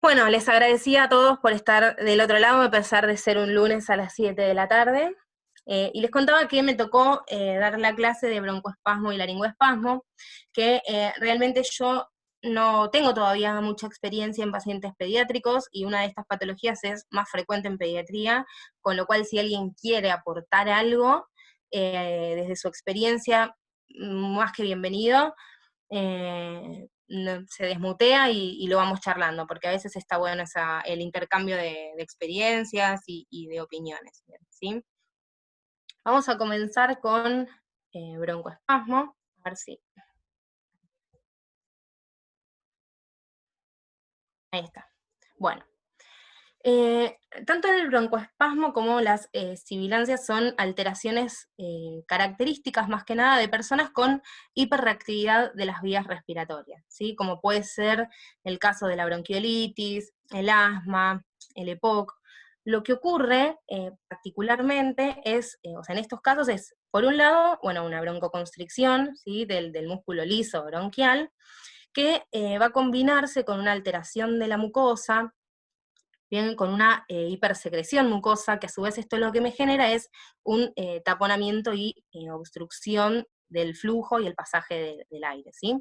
Bueno, les agradecía a todos por estar del otro lado, a pesar de ser un lunes a las 7 de la tarde. Y les contaba que me tocó dar la clase de broncoespasmo y laringoespasmo, que realmente yo no tengo todavía mucha experiencia en pacientes pediátricos, y una de estas patologías es más frecuente en pediatría, con lo cual si alguien quiere aportar algo desde su experiencia, más que bienvenido. Se desmutea y lo vamos charlando, porque a veces está bueno el intercambio de experiencias y de opiniones, ¿sí? Vamos a comenzar con broncoespasmo, a ver si... Ahí está. Bueno, tanto el broncoespasmo como las sibilancias son alteraciones características más que nada de personas con hiperreactividad de las vías respiratorias, ¿sí? Como puede ser el caso de la bronquiolitis, el asma, el EPOC. Lo que ocurre particularmente es, o sea, en estos casos es, por un lado, bueno, una broncoconstricción, ¿sí? del músculo liso bronquial, que va a combinarse con una alteración de la mucosa, bien, con una hipersecreción mucosa, que a su vez esto lo que me genera es un taponamiento y obstrucción del flujo y el pasaje del aire, ¿sí?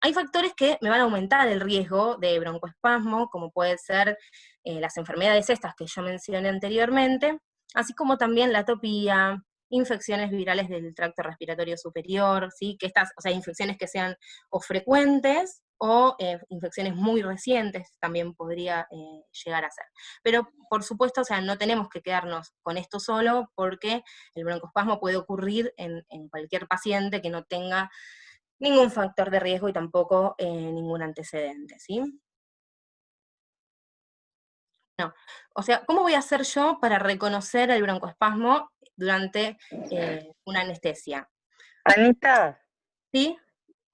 Hay factores que me van a aumentar el riesgo de broncoespasmo, como pueden ser las enfermedades estas que yo mencioné anteriormente, así como también la atopía, infecciones virales del tracto respiratorio superior, ¿sí? Que estas, o sea, infecciones que sean o frecuentes o infecciones muy recientes también podría llegar a ser. Pero, por supuesto, o sea, no tenemos que quedarnos con esto solo, porque el broncoespasmo puede ocurrir en cualquier paciente que no tenga ningún factor de riesgo y tampoco ningún antecedente, ¿sí? No. O sea, ¿cómo voy a hacer yo para reconocer el broncoespasmo durante una anestesia? Anita, ¿Sí?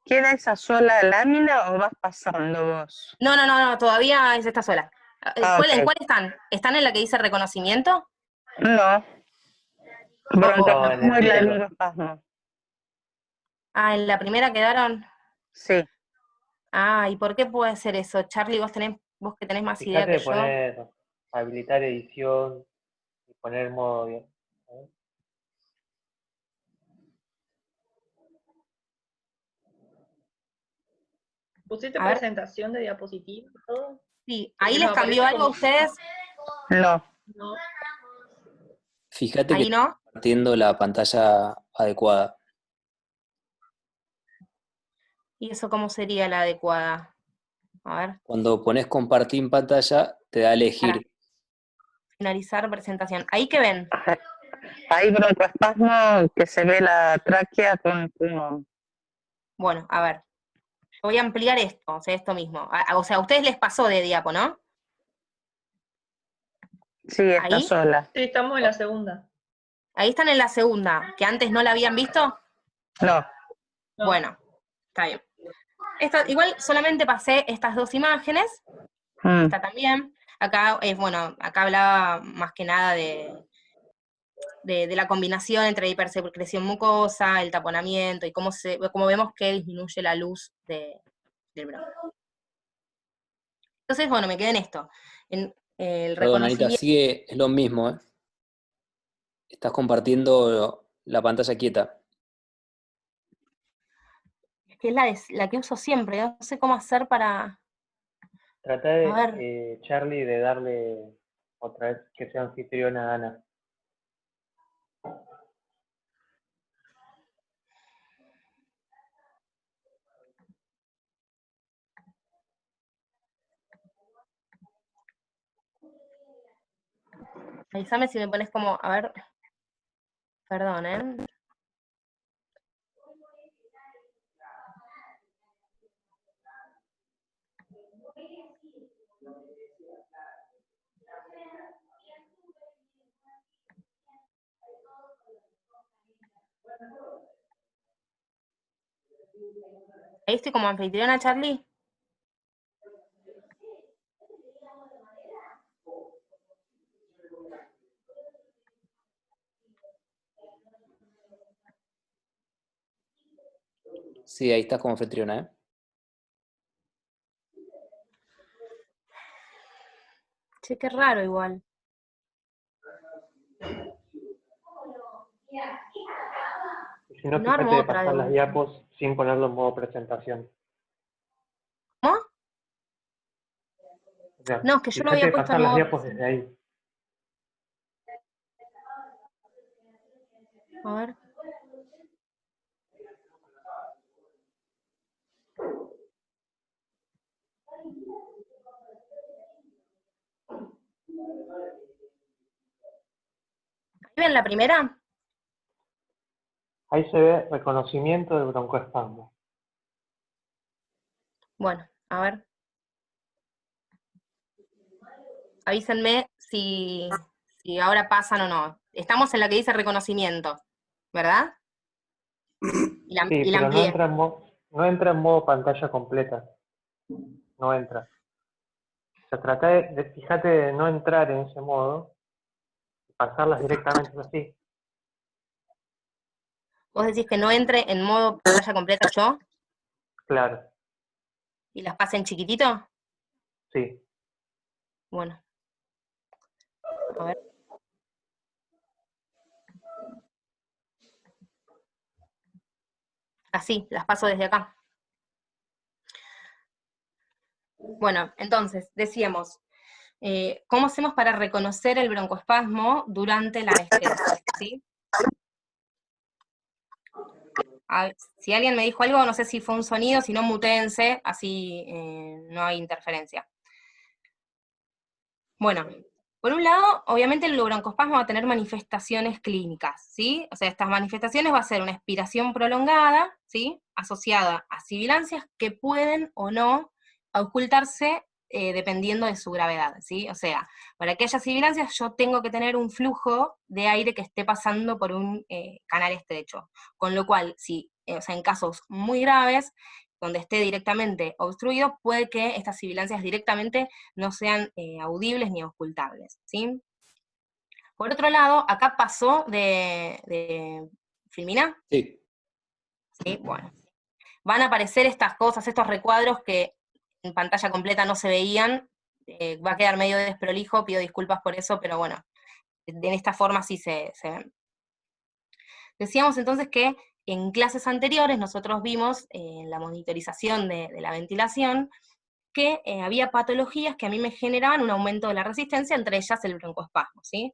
¿queda esa sola lámina o vas pasando vos? No, todavía es esta sola. Ah, ¿En ok. cuál están? ¿Están en la que dice reconocimiento? No, Oh. No, en broncoespasmo el y cielo. laringoespasmo. Ah, ¿en la primera quedaron? Sí. Ah, ¿y por qué puede ser eso? Charlie, vos que tenés más idea Fíjate que de yo. poner, habilitar edición y poner modo bien. ¿Eh? ¿Pusiste A ver, presentación de diapositivas y todo? sí, ¿ahí Porque les nos cambió aparece algo a como... ustedes? No. No. Fíjate que ¿Ahí está no? compartiendo la pantalla adecuada. ¿Y eso cómo sería la adecuada? A ver, Cuando pones compartir en pantalla, te da a para elegir. finalizar presentación. ¿Ahí qué ven? Hay broncoespasmo que se ve la tráquea con pulmón. Bueno, a ver, voy a ampliar esto, o sea, esto mismo. O sea, a ustedes les pasó de diapo, ¿no? Sí, está ¿Ahí? sola. Sí, estamos en la segunda. Ahí están en la segunda, que antes no la habían visto. No. No. Bueno, está bien. Igual solamente pasé estas dos imágenes, Mm. esta también. Acá, bueno, acá hablaba más que nada de la combinación entre hipersecreción mucosa, el taponamiento, y cómo vemos que disminuye la luz del bronco. Entonces, bueno, me quedé en esto, en el Perdón, Anita, reconocimiento. sigue, es lo mismo, ¿eh? Estás compartiendo la pantalla quieta. Que es la que uso siempre, no sé cómo hacer para... Trata A ver, de, Charlie, de darle otra vez que sea anfitriona a Ana. avísame si me pones como, a ver, perdón, ¿eh? Ahí estoy como anfitriona, Charlie. Sí, ahí estás como anfitriona, ¿eh? Che, qué raro igual. Y si no, No armo fíjate de otra de pasar las vuelta. diapos sin ponerlo en modo presentación. ¿Cómo? O sea, No, es que yo lo fíjate había de puesto pasar en las modo... diapos desde ahí. A ver. ¿Ahí ven la primera? Ahí se ve reconocimiento del broncoespasmo. Bueno, a ver. Avísenme si ahora pasan o no. Estamos en la que dice reconocimiento, ¿verdad? Sí, Y la pero no amplié. entra no entra en modo pantalla completa. No entra. O sea, trata fíjate de no entrar en ese modo y pasarlas directamente así. Vos decís que no entre en modo pantalla completa yo Claro, y las pase en chiquitito. sí. Bueno, a ver. Así, las paso desde acá. Bueno, entonces, decíamos, ¿cómo hacemos para reconocer el broncoespasmo durante la anestesia? ¿Sí? Si alguien me dijo algo, no sé si fue un sonido, si no, mutéense, así no hay interferencia. Bueno, por un lado, obviamente el broncoespasmo va a tener manifestaciones clínicas, ¿sí? O sea, estas manifestaciones va a ser una expiración prolongada, ¿sí? Asociada a sibilancias que pueden o no ocultarse dependiendo de su gravedad, ¿sí? O sea, para que haya sibilancias yo tengo que tener un flujo de aire que esté pasando por un canal estrecho, con lo cual, si, o sea, en casos muy graves, donde esté directamente obstruido, puede que estas sibilancias directamente no sean audibles ni ocultables, ¿sí? Por otro lado, acá pasó de Filmina, Sí. ¿sí? Bueno, van a aparecer estas cosas, estos recuadros que en pantalla completa no se veían, va a quedar medio desprolijo, pido disculpas por eso, pero bueno, en esta forma sí se ven. Decíamos entonces que en clases anteriores nosotros vimos en la monitorización de la ventilación que había patologías que a mí me generaban un aumento de la resistencia, entre ellas el broncoespasmo, ¿sí?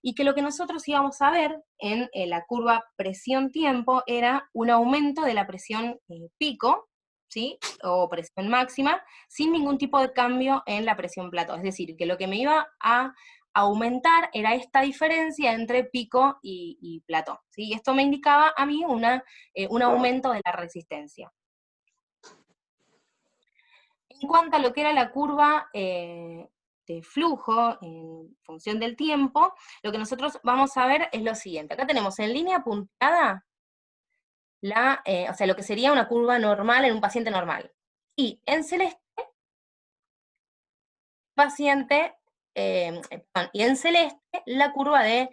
Y que lo que nosotros íbamos a ver en la curva presión-tiempo era un aumento de la presión pico, ¿sí? O presión máxima, sin ningún tipo de cambio en la presión plató. Es decir, que lo que me iba a aumentar era esta diferencia entre pico y plató, ¿sí? Y esto me indicaba a mí un aumento de la resistencia. En cuanto a lo que era la curva de flujo en función del tiempo, lo que nosotros vamos a ver es lo siguiente. Acá tenemos en línea punteada o sea, lo que sería una curva normal en un paciente normal. Y en celeste, y en celeste, la curva de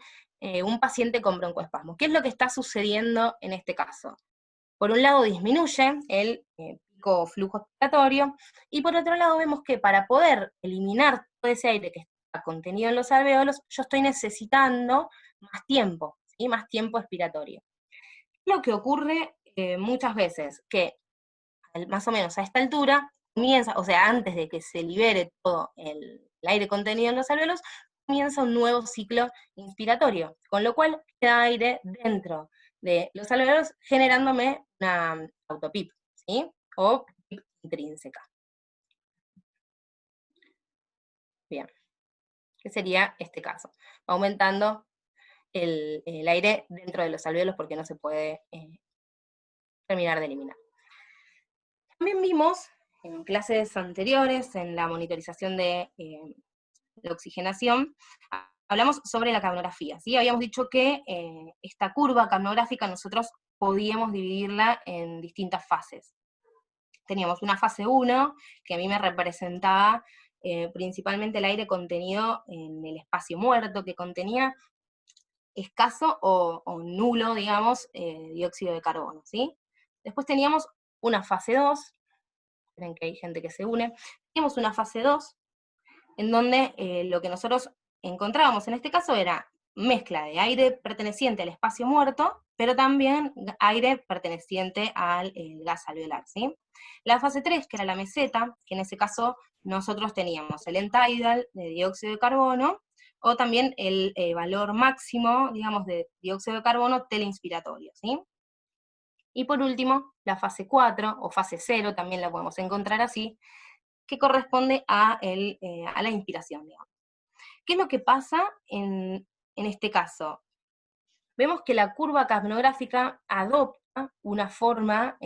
un paciente con broncoespasmo. ¿Qué es lo que está sucediendo en este caso? Por un lado disminuye el pico flujo expiratorio, y por otro lado vemos que para poder eliminar todo ese aire que está contenido en los alvéolos, yo estoy necesitando más tiempo, ¿sí? Más tiempo expiratorio. Lo que ocurre muchas veces, que más o menos a esta altura, comienza, o sea, antes de que se libere todo el aire contenido en los alvéolos, comienza un nuevo ciclo inspiratorio, con lo cual queda aire dentro de los alvéolos generándome una autopip, ¿sí? O PIP intrínseca. Bien, ¿qué sería este caso? Aumentando el aire dentro de los alvéolos porque no se puede terminar de eliminar. También vimos en clases anteriores, en la monitorización de la oxigenación, hablamos sobre la capnografía, ¿sí? Habíamos dicho que esta curva capnográfica nosotros podíamos dividirla en distintas fases. Teníamos una fase 1, que a mí me representaba principalmente el aire contenido en el espacio muerto, que contenía escaso o nulo, digamos, dióxido de carbono, ¿sí? Después teníamos una fase 2, ven que hay gente que se une, teníamos una fase 2, en donde lo que nosotros encontrábamos en este caso era mezcla de aire perteneciente al espacio muerto, pero también aire perteneciente al gas alveolar, ¿sí? La fase 3, que era la meseta, que en ese caso nosotros teníamos el end-tidal de dióxido de carbono, o también el valor máximo, digamos, de dióxido de carbono teleinspiratorio, ¿sí? Y por último, la fase 4, o fase 0, también la podemos encontrar así, que corresponde a la inspiración, digamos. ¿Qué es lo que pasa en este caso? Vemos que la curva capnográfica adopta una forma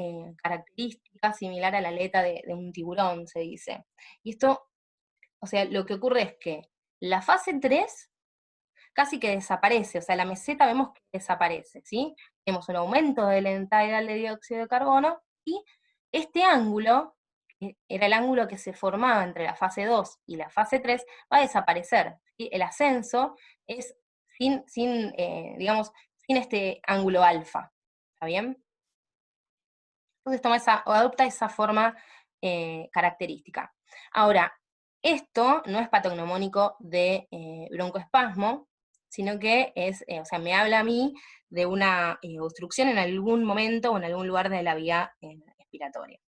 característica similar a la aleta de un tiburón, se dice. Y esto, o sea, lo que ocurre es que la fase 3 casi que desaparece, o sea, la meseta vemos que desaparece, ¿sí? Tenemos un aumento del end-tidal de dióxido de carbono, y este ángulo, que era el ángulo que se formaba entre la fase 2 y la fase 3, va a desaparecer, ¿sí? El ascenso es digamos, sin este ángulo alfa, ¿está bien? Entonces toma o adopta esa forma característica. Ahora, esto no es patognomónico de broncoespasmo, sino que es, o sea, me habla a mí de una obstrucción en algún momento o en algún lugar de la vía respiratoria.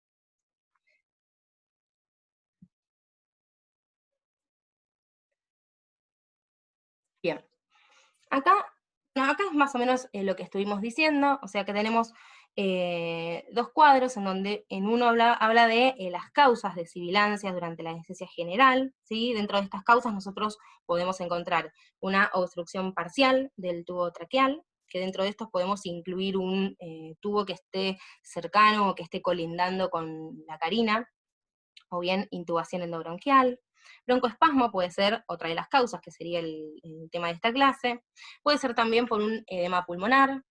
Bien, acá es más o menos lo que estuvimos diciendo, o sea que tenemos dos cuadros en donde en uno habla de las causas de sibilancias durante la anestesia general, ¿sí? Dentro de estas causas nosotros podemos encontrar una obstrucción parcial del tubo traqueal, que dentro de estos podemos incluir un tubo que esté cercano o que esté colindando con la carina, o bien intubación endobronquial. Broncoespasmo puede ser otra de las causas, que sería el tema de esta clase. Puede ser también por un edema pulmonar,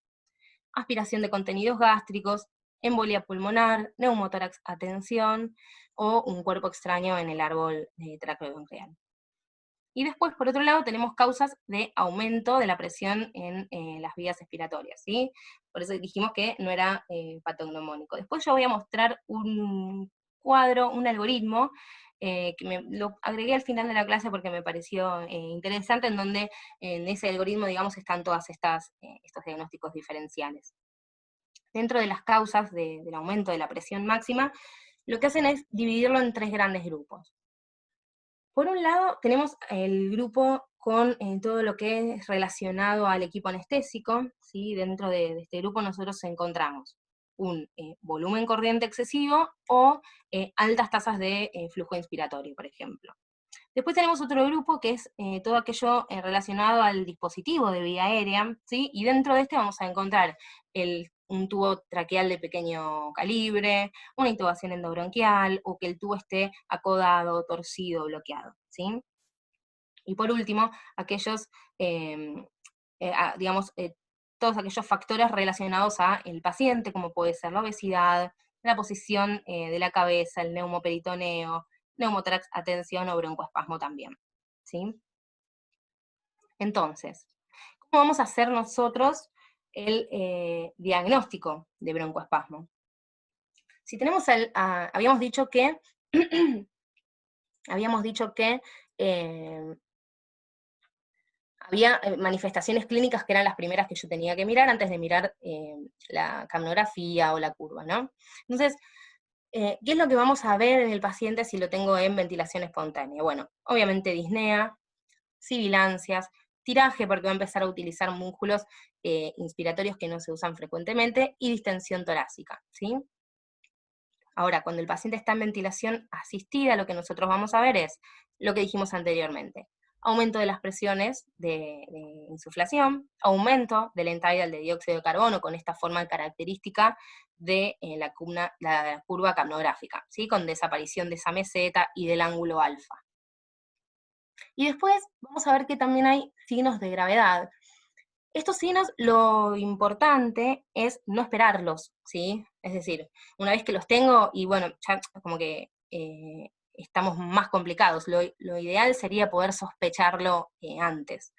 aspiración de contenidos gástricos, embolia pulmonar, neumotórax a tensión, o un cuerpo extraño en el árbol traqueobronquial. Y después, por otro lado, tenemos causas de aumento de la presión en las vías expiratorias, ¿sí? Por eso dijimos que no era patognomónico. Después yo voy a mostrar un cuadro, un algoritmo, que lo agregué al final de la clase porque me pareció interesante, en donde en ese algoritmo, digamos, están todas estos diagnósticos diferenciales. Dentro de las causas del aumento de la presión máxima, lo que hacen es dividirlo en 3 grandes grupos. Por un lado, tenemos el grupo con todo lo que es relacionado al equipo anestésico, ¿sí? Dentro de este grupo nosotros encontramos un volumen corriente excesivo o altas tasas de flujo inspiratorio, por ejemplo. Después tenemos otro grupo que es todo aquello relacionado al dispositivo de vía aérea, ¿sí? Y dentro de este vamos a encontrar un tubo traqueal de pequeño calibre, una intubación endobronquial, o que el tubo esté acodado, torcido, bloqueado, ¿sí? Y por último, aquellos, digamos, todos aquellos factores relacionados al paciente, como puede ser la obesidad, la posición de la cabeza, el neumoperitoneo, neumotórax a tensión o broncoespasmo también, ¿sí? Entonces, ¿cómo vamos a hacer nosotros el diagnóstico de broncoespasmo? Si tenemos habíamos dicho que había manifestaciones clínicas que eran las primeras que yo tenía que mirar antes de mirar la capnografía o la curva, ¿no? Entonces, ¿qué es lo que vamos a ver en el paciente si lo tengo en ventilación espontánea? Bueno, obviamente disnea, sibilancias, tiraje, porque va a empezar a utilizar músculos inspiratorios que no se usan frecuentemente, y distensión torácica, ¿sí? Ahora, cuando el paciente está en ventilación asistida, lo que nosotros vamos a ver es lo que dijimos anteriormente: aumento de las presiones de insuflación, aumento del end-tidal de dióxido de carbono con esta forma característica de la curva capnográfica, ¿sí? Con desaparición de esa meseta y del ángulo alfa. Y después vamos a ver que también hay signos de gravedad. Estos signos, lo importante es no esperarlos, ¿sí? Es decir, una vez que los tengo, y bueno, ya como que estamos más complicados, lo ideal sería poder sospecharlo antes.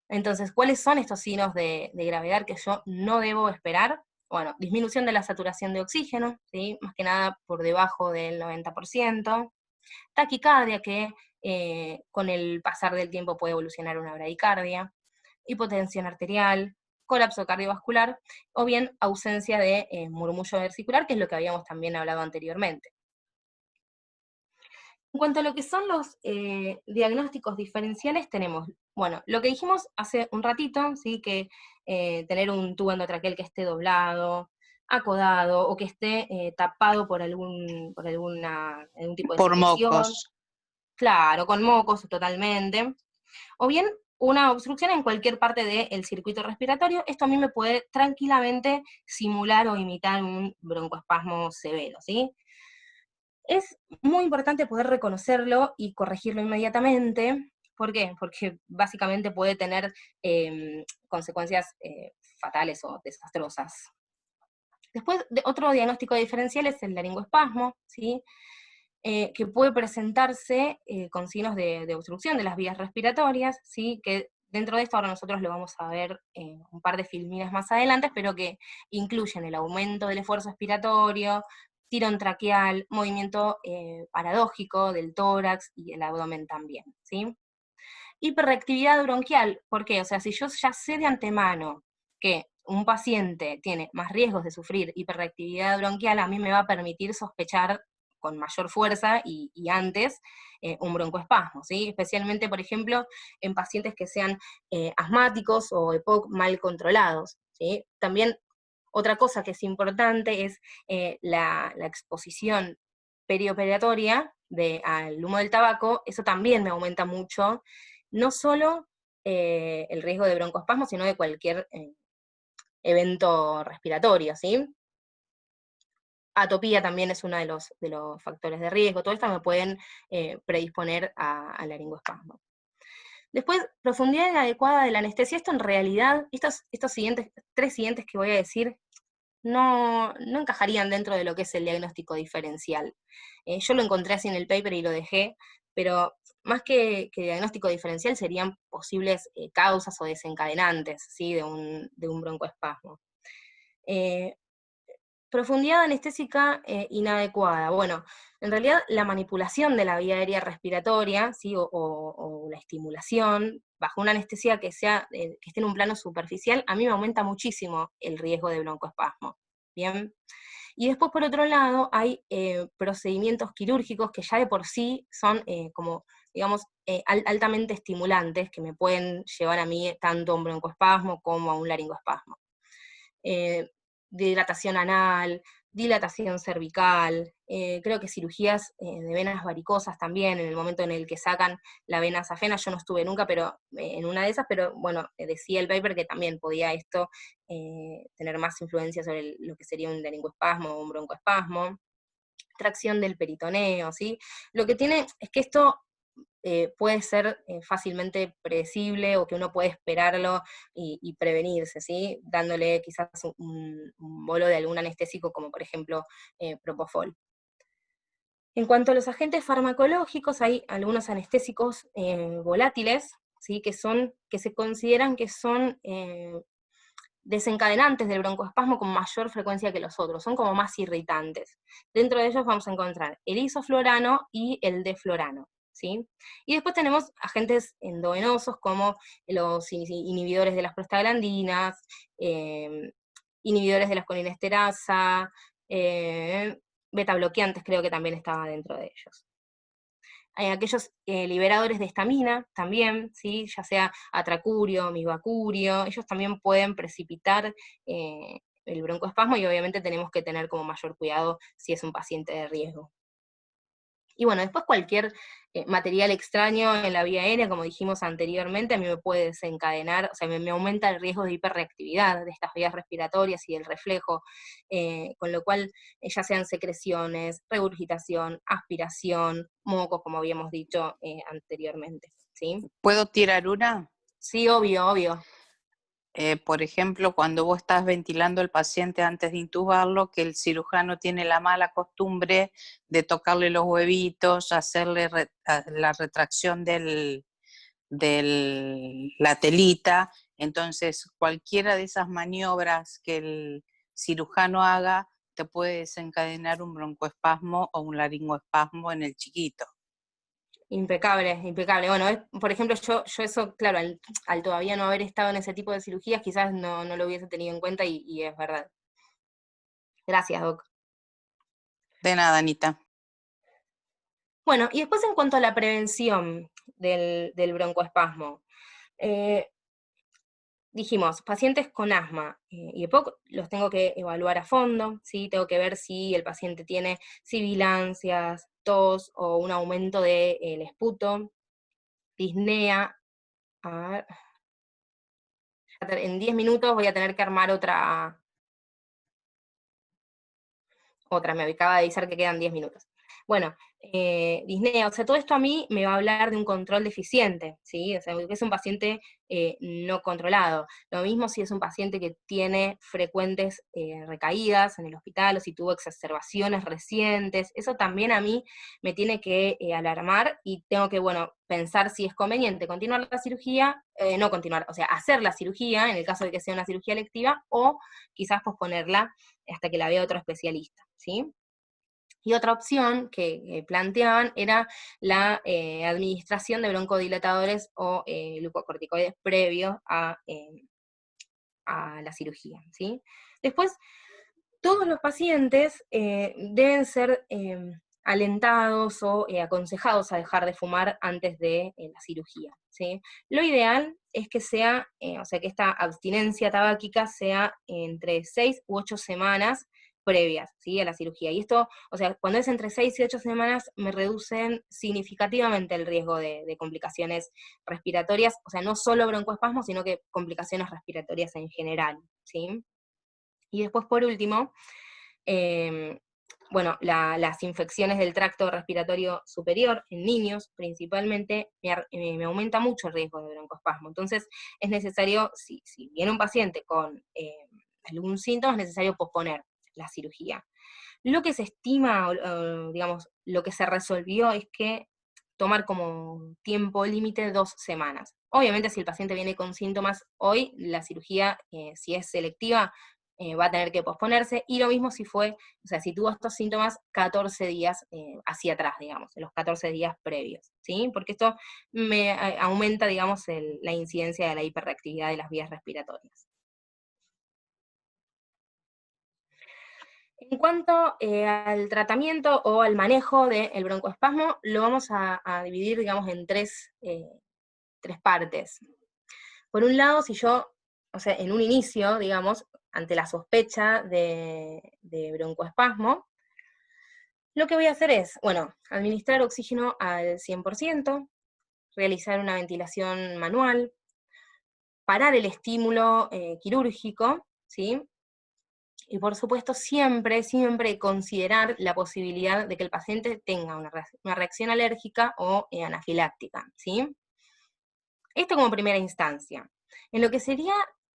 Entonces, ¿cuáles son estos signos de gravedad que yo no debo esperar? Bueno, disminución de la saturación de oxígeno, ¿sí? Más que nada por debajo del 90%, taquicardia, que con el pasar del tiempo puede evolucionar una bradicardia, hipotensión arterial, colapso cardiovascular, o bien ausencia de murmullo versicular, que es lo que habíamos también hablado anteriormente. En cuanto a lo que son los diagnósticos diferenciales, tenemos, bueno, lo que dijimos hace un ratito, ¿sí? Que tener un tubo endotraqueal que esté doblado, acodado, o que esté tapado por algún tipo de Por secreción. mocos. Claro, con mocos totalmente. O bien una obstrucción en cualquier parte del circuito respiratorio. Esto a mí me puede tranquilamente simular o imitar un broncoespasmo severo, ¿sí? Es muy importante poder reconocerlo y corregirlo inmediatamente. ¿Por qué? Porque básicamente puede tener consecuencias fatales o desastrosas. Después, otro diagnóstico diferencial es el laringoespasmo, ¿sí? Que puede presentarse con signos de obstrucción de las vías respiratorias, ¿sí? Que dentro de esto ahora nosotros lo vamos a ver un par de filminas más adelante, pero que incluyen el aumento del esfuerzo expiratorio, tirón traqueal, movimiento paradójico del tórax y el abdomen también, ¿sí? Hiperreactividad bronquial, ¿por qué? O sea, si yo ya sé de antemano que un paciente tiene más riesgos de sufrir hiperreactividad bronquial, a mí me va a permitir sospechar con mayor fuerza y antes un broncoespasmo, ¿sí? Especialmente, por ejemplo, en pacientes que sean asmáticos o EPOC mal controlados, ¿sí? También otra cosa que es importante es la exposición perioperatoria al humo del tabaco. Eso también me aumenta mucho, no solo el riesgo de broncoespasmo, sino de cualquier evento respiratorio, ¿sí? Atopía también es uno de los factores de riesgo. Todo esto me pueden predisponer a laringoespasmo. Después, profundidad inadecuada de la anestesia. Esto en realidad, estos tres siguientes que voy a decir, no encajarían dentro de lo que es el diagnóstico diferencial. Yo lo encontré así en el paper y lo dejé, pero más que diagnóstico diferencial serían posibles causas o desencadenantes, ¿sí? de un broncoespasmo. Profundidad anestésica inadecuada. Bueno, en realidad la manipulación de la vía aérea respiratoria, ¿sí? o la estimulación bajo una anestesia que esté en un plano superficial, a mí me aumenta muchísimo el riesgo de broncoespasmo. ¿Bien? Y después, por otro lado, hay procedimientos quirúrgicos que ya de por sí son como, digamos, altamente estimulantes, que me pueden llevar a mí tanto a un broncoespasmo como a un laringoespasmo. Dilatación anal, dilatación cervical, creo que cirugías de venas varicosas también, en el momento en el que sacan la vena safena. Yo no estuve nunca pero en una de esas, pero bueno, decía el paper que también podía esto tener más influencia sobre lo que sería un laringoespasmo o un broncoespasmo. Tracción del peritoneo, ¿sí? Lo que tiene es que esto puede ser fácilmente predecible o que uno puede esperarlo y prevenirse, ¿sí? Dándole quizás un bolo de algún anestésico como por ejemplo Propofol. En cuanto a los agentes farmacológicos, hay algunos anestésicos volátiles, ¿sí? que se consideran que son desencadenantes del broncoespasmo con mayor frecuencia que los otros, son como más irritantes. Dentro de ellos vamos a encontrar el isoflorano y el deflorano, ¿sí? Y después tenemos agentes endovenosos como los inhibidores de las prostaglandinas, inhibidores de la colinesterasa, beta bloqueantes creo que también estaba dentro de ellos. Aquellos liberadores de estamina también, ¿sí? Ya sea atracurio, mivacurio, ellos también pueden precipitar el broncoespasmo y obviamente tenemos que tener como mayor cuidado si es un paciente de riesgo. Y bueno, después cualquier material extraño en la vía aérea, como dijimos anteriormente, a mí me puede desencadenar, o sea, me aumenta el riesgo de hiperreactividad de estas vías respiratorias y el reflejo, con lo cual ya sean secreciones, regurgitación, aspiración, moco, como habíamos dicho anteriormente, ¿sí? ¿Puedo tirar una? Sí, obvio, obvio. Por ejemplo, cuando vos estás ventilando al paciente antes de intubarlo, que el cirujano tiene la mala costumbre de tocarle los huevitos, hacerle la retracción de la telita. Entonces, cualquiera de esas maniobras que el cirujano haga te puede desencadenar un broncoespasmo o un laringoespasmo en el chiquito. Impecable, impecable. Bueno, por ejemplo, yo eso, claro, al todavía no haber estado en ese tipo de cirugías, quizás no lo hubiese tenido en cuenta y es verdad. Gracias, Doc. De nada, Anita. Bueno, y después en cuanto a la prevención del broncoespasmo, dijimos, pacientes con asma, y después los tengo que evaluar a fondo, ¿sí? Tengo que ver si el paciente tiene sibilancias, tos o un aumento del esputo, disnea. A ver, en 10 minutos voy a tener que armar otra, me acaba de avisar que quedan 10 minutos. Bueno, disnea, o sea, todo esto a mí me va a hablar de un control deficiente, ¿sí? O sea, que es un paciente no controlado. Lo mismo si es un paciente que tiene frecuentes recaídas en el hospital o si tuvo exacerbaciones recientes, eso también a mí me tiene que alarmar y tengo que, bueno, pensar si es conveniente continuar la cirugía, no continuar, o sea, hacer la cirugía en el caso de que sea una cirugía electiva o quizás posponerla hasta que la vea otro especialista, ¿sí? Y otra opción que planteaban era la administración de broncodilatadores o glucocorticoides previos a la cirugía, ¿sí? Después, todos los pacientes deben ser alentados o aconsejados a dejar de fumar antes de la cirugía, ¿sí? Lo ideal es que sea, o sea, que esta abstinencia tabáquica sea entre 6 u 8 semanas previas, ¿sí? A la cirugía. Y esto, o sea, cuando es entre 6 y 8 semanas, me reducen significativamente el riesgo de complicaciones respiratorias, o sea, no solo broncoespasmo, sino que complicaciones respiratorias en general, ¿sí? Y después, por último, bueno, las infecciones del tracto respiratorio superior, en niños principalmente, me aumenta mucho el riesgo de broncoespasmo. Entonces, es necesario, si viene un paciente con algún síntoma, es necesario posponer la cirugía. Lo que se estima, digamos, lo que se resolvió es que tomar como tiempo límite 2 semanas. Obviamente, si el paciente viene con síntomas hoy, la cirugía, si es selectiva, va a tener que posponerse, y lo mismo si fue, o sea, si tuvo estos síntomas 14 días hacia atrás, digamos, en los 14 días previos, ¿sí? Porque esto me aumenta, digamos, la incidencia de la hiperreactividad de las vías respiratorias. En cuanto al tratamiento o al manejo del broncoespasmo, lo vamos a dividir, digamos, en tres partes. Por un lado, si yo, o sea, en un inicio, digamos, ante la sospecha de broncoespasmo, lo que voy a hacer es, bueno, administrar oxígeno al 100%, realizar una ventilación manual, parar el estímulo quirúrgico, ¿sí? Y por supuesto siempre considerar la posibilidad de que el paciente tenga una reacción alérgica o anafiláctica, ¿sí? Esto como primera instancia. En lo que sería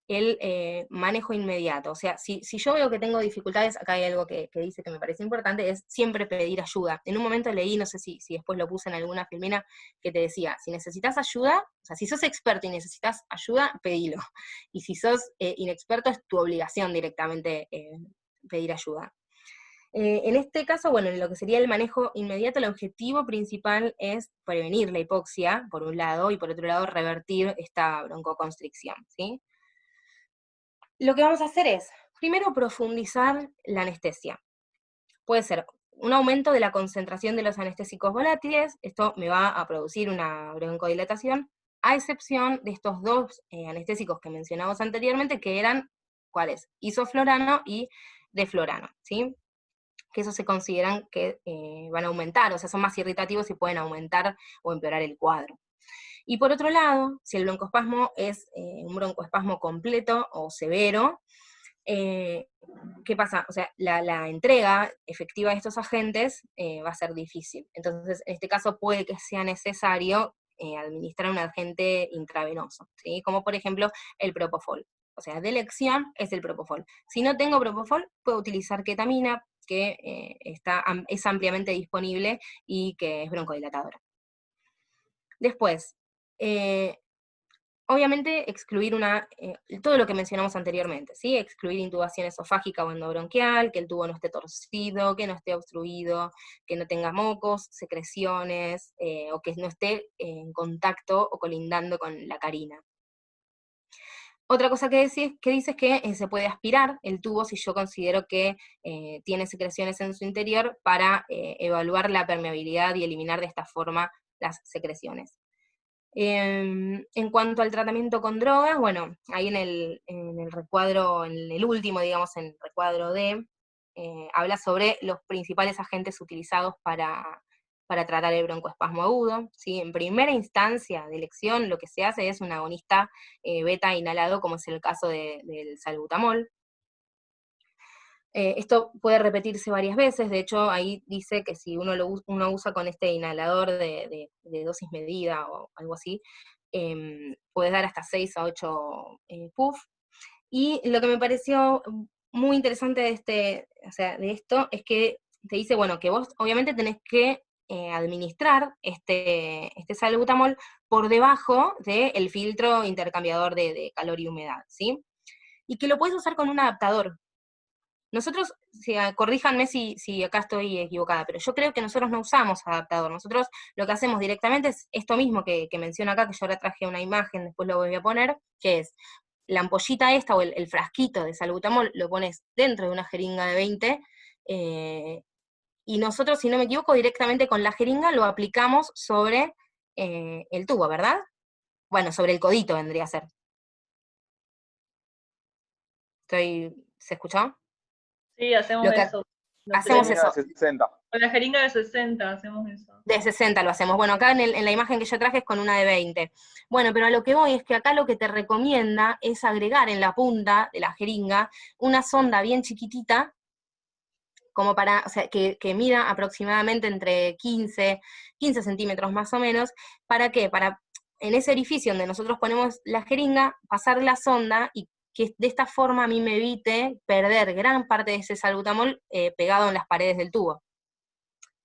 el manejo inmediato, o sea, si yo veo que tengo dificultades, acá hay algo que dice que me parece importante, es siempre pedir ayuda. En un momento leí, no sé si después lo puse en alguna filmina, que te decía, si necesitas ayuda, o sea, si sos experto y necesitas ayuda, pedilo. Y si sos inexperto, es tu obligación directamente pedir ayuda. En este caso, bueno, en lo que sería el manejo inmediato, el objetivo principal es prevenir la hipoxia, por un lado, y por otro lado, revertir esta broncoconstricción, ¿sí? Lo que vamos a hacer es, primero, profundizar la anestesia. Puede ser un aumento de la concentración de los anestésicos volátiles, esto me va a producir una broncodilatación, a excepción de estos dos anestésicos que mencionamos anteriormente, que eran, ¿cuáles? Isoflorano y deflorano, ¿sí? Que esos se consideran que van a aumentar, o sea, son más irritativos y pueden aumentar o empeorar el cuadro. Y por otro lado, si el broncoespasmo es un broncoespasmo completo o severo, ¿qué pasa? O sea, la entrega efectiva de estos agentes va a ser difícil. Entonces, en este caso puede que sea necesario administrar un agente intravenoso, ¿sí? Como por ejemplo el propofol. O sea, de elección es el propofol. Si no tengo propofol, puedo utilizar ketamina, que es ampliamente disponible y que es broncodilatadora. Después, obviamente excluir todo lo que mencionamos anteriormente, ¿sí? Excluir intubación esofágica o endobronquial, que el tubo no esté torcido, que no esté obstruido, que no tenga mocos, secreciones, o que no esté en contacto o colindando con la carina. Otra cosa que dice es que se puede aspirar el tubo si yo considero que tiene secreciones en su interior para evaluar la permeabilidad y eliminar de esta forma las secreciones. En cuanto al tratamiento con drogas, bueno, ahí en el recuadro, en el último, digamos, en el recuadro D, habla sobre los principales agentes utilizados para tratar el broncoespasmo agudo, ¿sí? En primera instancia de elección, lo que se hace es un agonista beta inhalado, como es el caso del salbutamol. Esto puede repetirse varias veces, de hecho ahí dice que si uno usa con este inhalador de dosis medida o algo así, puede dar hasta 6 a 8 puff. Y lo que me pareció muy interesante de esto es que te dice, bueno, que vos obviamente tenés que administrar este salbutamol por debajo del filtro intercambiador de calor y humedad, ¿sí? Y que lo puedes usar con un adaptador. Nosotros, corríjanme si acá estoy equivocada, pero yo creo que nosotros no usamos adaptador. Nosotros lo que hacemos directamente es esto mismo que menciona acá, que yo ahora traje una imagen, después lo voy a poner, que es la ampollita esta o el frasquito de salbutamol, lo pones dentro de una jeringa de 20, y nosotros, si no me equivoco, directamente con la jeringa lo aplicamos sobre el tubo, ¿verdad? Bueno, sobre el codito vendría a ser. ¿Se escuchó? Sí, hacemos Lo que eso. hacemos Jeringa eso. de 60. Con la jeringa de 60 hacemos eso. De 60 lo hacemos. Bueno, acá en la imagen que yo traje es con una de 20. Bueno, pero a lo que voy es que acá lo que te recomienda es agregar en la punta de la jeringa una sonda bien chiquitita, como para, o sea, que mida aproximadamente entre 15 centímetros más o menos. ¿Para qué? Para, en ese orificio donde nosotros ponemos la jeringa, pasar la sonda y que de esta forma a mí me evite perder gran parte de ese salbutamol pegado en las paredes del tubo.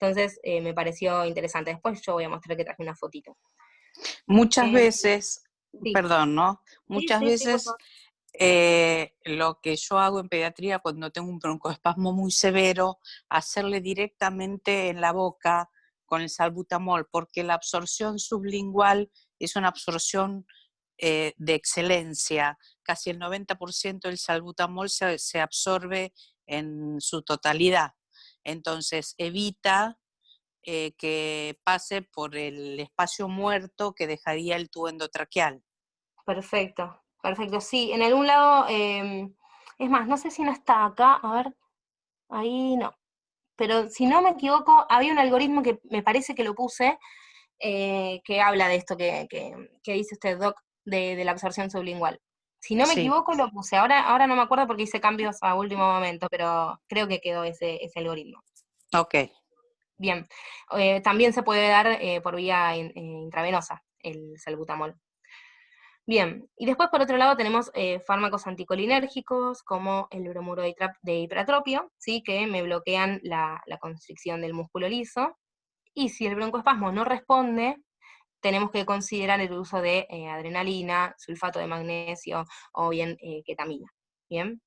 Entonces, me pareció interesante. Después yo voy a mostrar que traje una fotito. Muchas veces, Sí. perdón, ¿no? Muchas Sí, por veces favor. lo que yo hago en pediatría cuando tengo un broncoespasmo muy severo, hacerle directamente en la boca con el salbutamol, porque la absorción sublingual es una absorción de excelencia. Casi el 90% del salbutamol se absorbe en su totalidad. Entonces evita que pase por el espacio muerto que dejaría el tubo endotraqueal. Perfecto, perfecto. Sí, en algún lado, es más, no sé si no está acá, a ver, ahí no. Pero si no me equivoco, había un algoritmo que me parece que lo puse, que habla de esto que dice usted, Doc, de la absorción sublingual. Si no me Sí. equivoco, lo puse. Ahora no me acuerdo porque hice cambios a último momento, pero creo que quedó ese algoritmo. Ok. Bien. También se puede dar por vía intravenosa el salbutamol. Bien, y después por otro lado tenemos fármacos anticolinérgicos como el bromuro de hipertropio, ¿sí? Que me bloquean la constricción del músculo liso. Y si el broncoespasmo no responde, tenemos que considerar el uso de adrenalina, sulfato de magnesio o bien ketamina. Bien.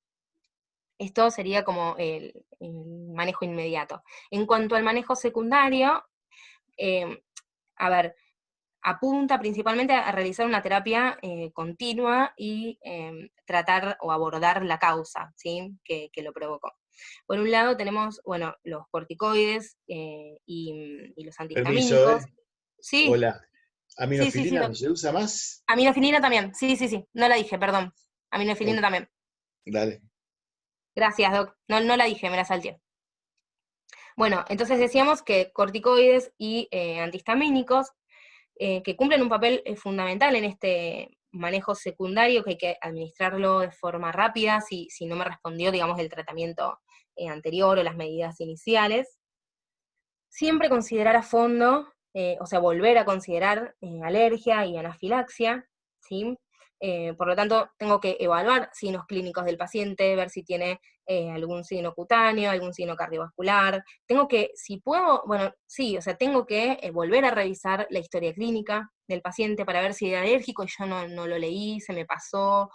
Esto sería como el manejo inmediato. En cuanto al manejo secundario, a ver, apunta principalmente a realizar una terapia continua y tratar o abordar la causa, ¿sí? que lo provocó. Por un lado tenemos, bueno, los corticoides y los Permiso, antihistamínicos. Sí, Hola. sí, ¿Aminofilina Doc. no se usa más? Aminofilina también, sí, no la dije, perdón. Aminofilina Oh, también. dale. Gracias, Doc. No la dije, me la salté. Bueno, entonces decíamos que corticoides y antihistamínicos que cumplen un papel fundamental en este manejo secundario, que hay que administrarlo de forma rápida, si no me respondió, digamos, el tratamiento anterior o las medidas iniciales. Siempre considerar a fondo, o sea, volver a considerar alergia y anafilaxia, ¿sí? Por lo tanto, tengo que evaluar signos clínicos del paciente, ver si tiene algún signo cutáneo, algún signo cardiovascular. Tengo que, si puedo, bueno, sí, o sea, tengo que volver a revisar la historia clínica del paciente para ver si era alérgico y yo no lo leí, se me pasó,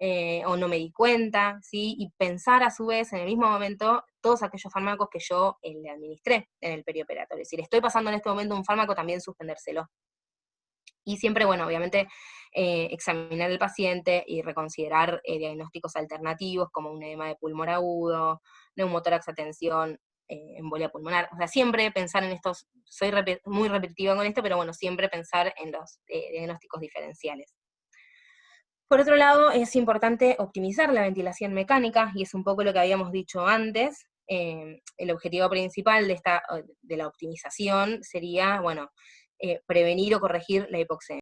o no me di cuenta, ¿sí? Y pensar a su vez en el mismo momento todos aquellos fármacos que yo le administré en el perioperatorio. Si le estoy pasando en este momento un fármaco, también suspendérselo. Y siempre, bueno, obviamente, examinar el paciente y reconsiderar diagnósticos alternativos como un edema de pulmón agudo, neumotórax a tensión, embolia pulmonar. O sea, siempre pensar en estos, soy muy repetitiva con esto, pero bueno, siempre pensar en los diagnósticos diferenciales. Por otro lado, es importante optimizar la ventilación mecánica, y es un poco lo que habíamos dicho antes. El objetivo principal de la optimización sería, bueno, prevenir o corregir la hipoxemia.